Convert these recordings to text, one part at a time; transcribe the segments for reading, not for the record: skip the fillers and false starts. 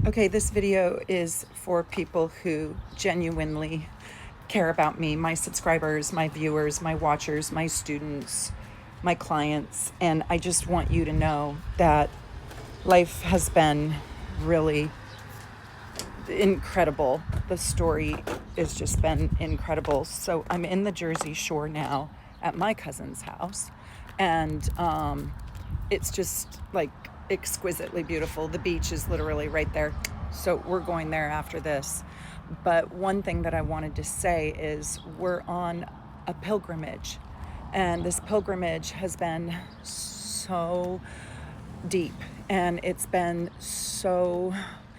Okay, this video is for people who genuinely care about me, my subscribers, my viewers, my watchers, my students, my clients, and I just want you to know that life has been really incredible. The story has just been incredible. So I'm in the Jersey Shore now at my cousin's house, and it's just like exquisitely beautiful. The beach is literally right there. So we're going there after this. But one thing that I wanted to say is we're on a pilgrimage, and this pilgrimage has been so deep, and it's been so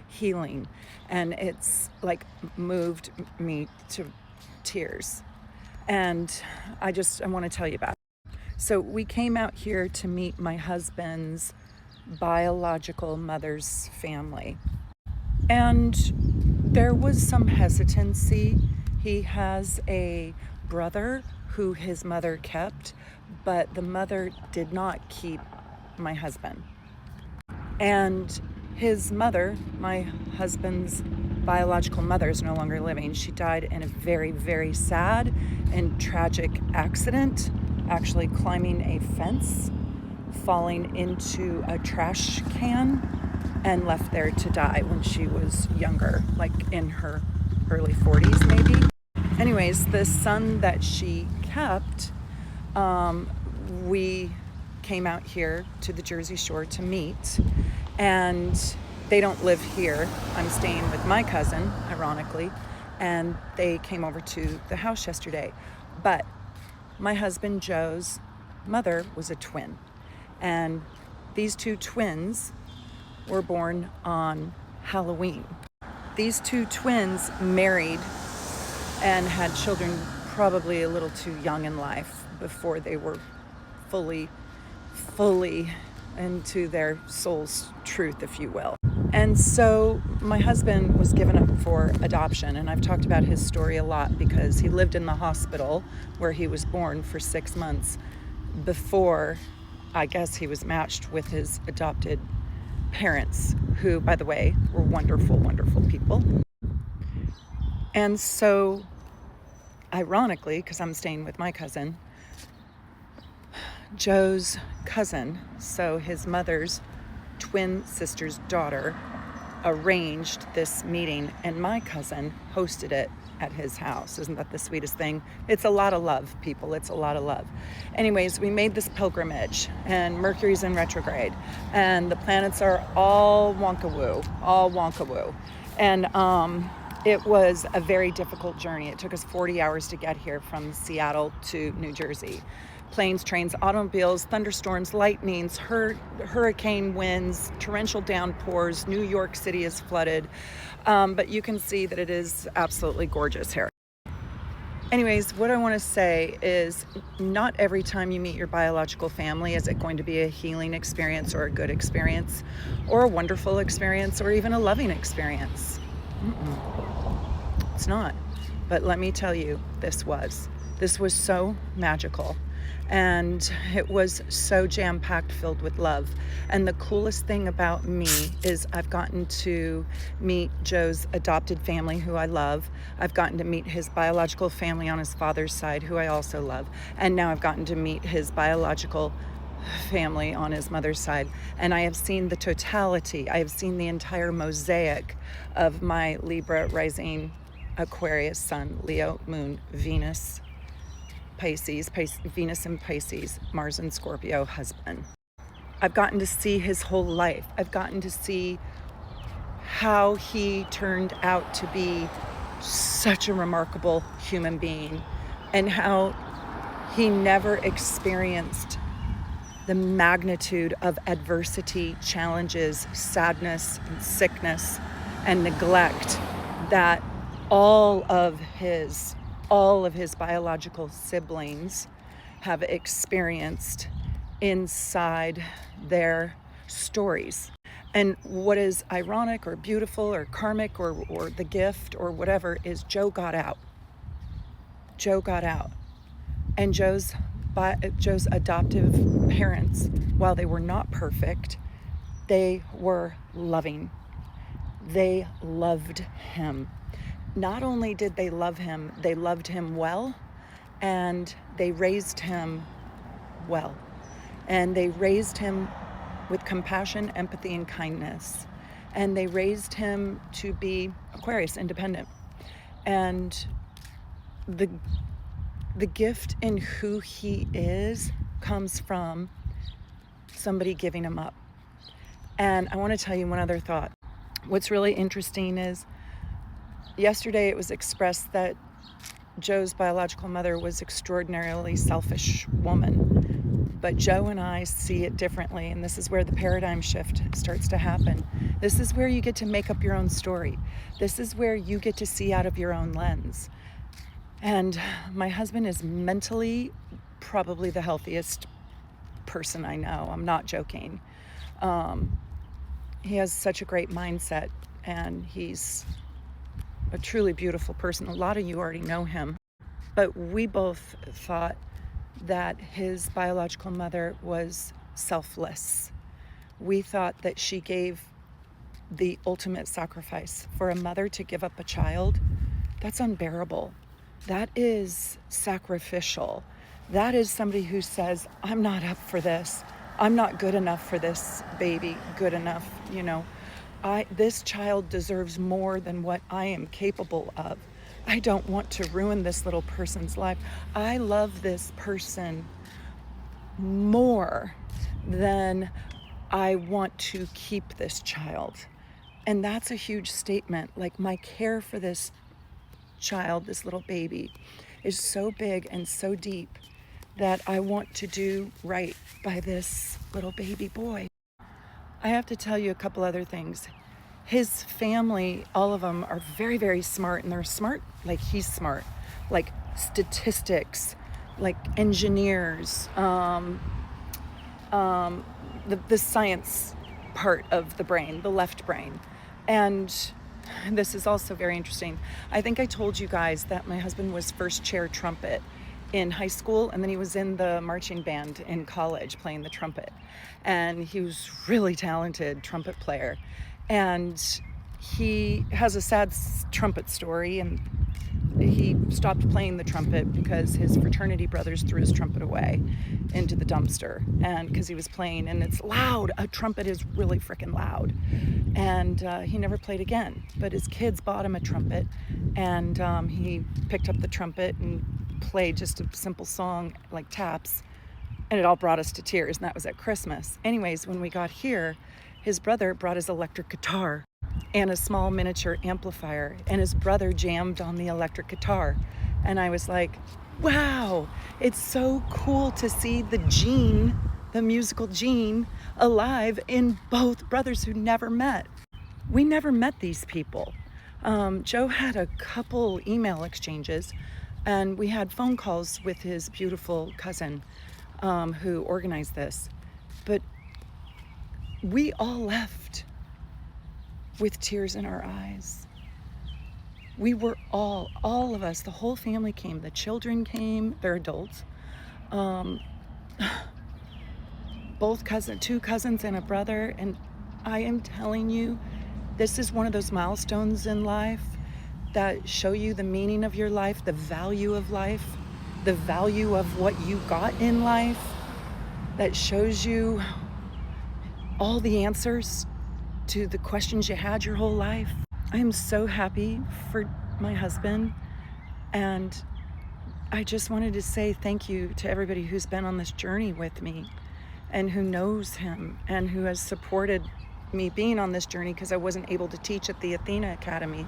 healing, and it's like moved me to tears. And I want to tell you about it. So we came out here to meet my husband's biological mother's family. And there was some hesitancy. He has a brother who his mother kept, but the mother did not keep my husband. And his mother, my husband's biological mother, is no longer living. She died in a very, very sad and tragic accident, actually climbing a fence, falling into a trash can, and left there to die when she was younger, like in her early 40s maybe. Anyways, the son that she kept, we came out here to the Jersey Shore to meet, and they don't live here. I'm staying with my cousin, ironically, and they came over to the house yesterday. But my husband Joe's mother was a twin, and these two twins were born on Halloween. These two twins married and had children probably a little too young in life before they were fully into their soul's truth, if you will. And so my husband was given up for adoption, and I've talked about his story a lot because he lived in the hospital where he was born for 6 months before, I guess, he was matched with his adopted parents, who, by the way, were wonderful, wonderful people. And so, ironically, because I'm staying with my cousin, Joe's cousin, so his mother's twin sister's daughter, arranged this meeting, and my cousin hosted it at his house. Isn't that the sweetest thing? It's a lot of love, people. It's a lot of love. Anyways, we made this pilgrimage, and Mercury's in retrograde, and the planets are all wonka-woo, And it was a very difficult journey. It took us 40 hours to get here from Seattle to New Jersey. Planes, trains, automobiles, thunderstorms, lightnings, hurricane winds, torrential downpours. New York City is flooded. But you can see that it is absolutely gorgeous here. Anyways, what I want to say is not every time you meet your biological family is it going to be a healing experience or a good experience or a wonderful experience or even a loving experience. It's not. But let me tell you, this was so magical. And it was so jam-packed, filled with love. And the coolest thing about me is I've gotten to meet Joe's adopted family, who I love. I've gotten to meet his biological family on his father's side, who I also love. And now I've gotten to meet his biological family on his mother's side. And I have seen the totality. I have seen the entire mosaic of my Libra rising, Aquarius sun, Leo moon, Venus, Pisces, Venus in Pisces, Mars in Scorpio husband. I've gotten to see his whole life. I've gotten to see how he turned out to be such a remarkable human being, and how he never experienced the magnitude of adversity, challenges, sadness, and sickness, and neglect that all of his biological siblings have experienced inside their stories. And what is ironic or beautiful or karmic or the gift or whatever is Joe got out. Joe got out. And Joe's adoptive parents, while they were not perfect, they were loving. They loved him. Not only did they love him, they loved him well, and they raised him well. And they raised him with compassion, empathy, and kindness. And they raised him to be Aquarius, independent. And the gift in who he is comes from somebody giving him up. And I want to tell you one other thought. What's really interesting is yesterday it was expressed that Joe's biological mother was extraordinarily selfish woman. But Joe and I see it differently, and this is where the paradigm shift starts to happen. This is where you get to make up your own story. This is where you get to see out of your own lens. And my husband is mentally probably the healthiest person I know. I'm not joking. He has such a great mindset, and he's a truly beautiful person. A lot of you already know him. But we both thought that his biological mother was selfless. We thought that she gave the ultimate sacrifice. For a mother to give up a child, that's unbearable. That is sacrificial. That is somebody who says, I'm not up for this. I'm not good enough for this baby, good enough, this child deserves more than what I am capable of. I don't want to ruin this little person's life. I love this person more than I want to keep this child. And that's a huge statement. Like, my care for this child, this little baby, is so big and so deep that I want to do right by this little baby boy. I have to tell you a couple other things. His family, all of them, are very, very smart, and they're smart like he's smart, like statistics, like engineers, the science part of the brain, the left brain. And this is also very interesting. I think I told you guys that my husband was first chair trumpet in high school, and then he was in the marching band in college playing the trumpet. And he was really talented trumpet player. And he has a sad trumpet story, and he stopped playing the trumpet because his fraternity brothers threw his trumpet away into the dumpster, and because he was playing, and it's loud. A trumpet is really freaking loud. And he never played again. But his kids bought him a trumpet, and he picked up the trumpet and played just a simple song like taps, and it all brought us to tears, and that was at Christmas. Anyways, when we got here, his brother brought his electric guitar and a small miniature amplifier, and his brother jammed on the electric guitar. And I was like, wow, it's so cool to see the gene, the musical gene, alive in both brothers who never met. We never met these people. Joe had a couple email exchanges, and we had phone calls with his beautiful cousin who organized this. But we all left with tears in our eyes. We were all of us, the whole family came. The children came, they're adults. Two cousins and a brother. And I am telling you, this is one of those milestones in life that show you the meaning of your life, the value of life, the value of what you got in life, that shows you all the answers to the questions you had your whole life. I am so happy for my husband, and I just wanted to say thank you to everybody who's been on this journey with me and who knows him and who has supported me being on this journey, because I wasn't able to teach at the Athena Academy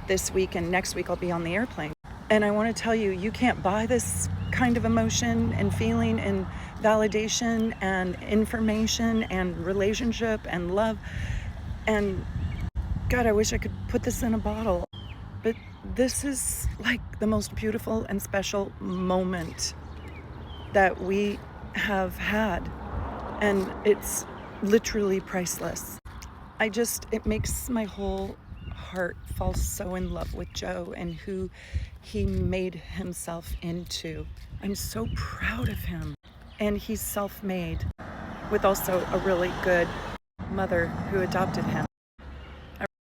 this week, and next week I'll be on the airplane. And I want to tell you, you can't buy this kind of emotion and feeling and validation and information and relationship and love. And God, I wish I could put this in a bottle. But this is like the most beautiful and special moment that we have had. And it's literally priceless. It makes my whole heart fall so in love with Joe and who he made himself into. I'm so proud of him. And he's self-made with also a really good mother who adopted him.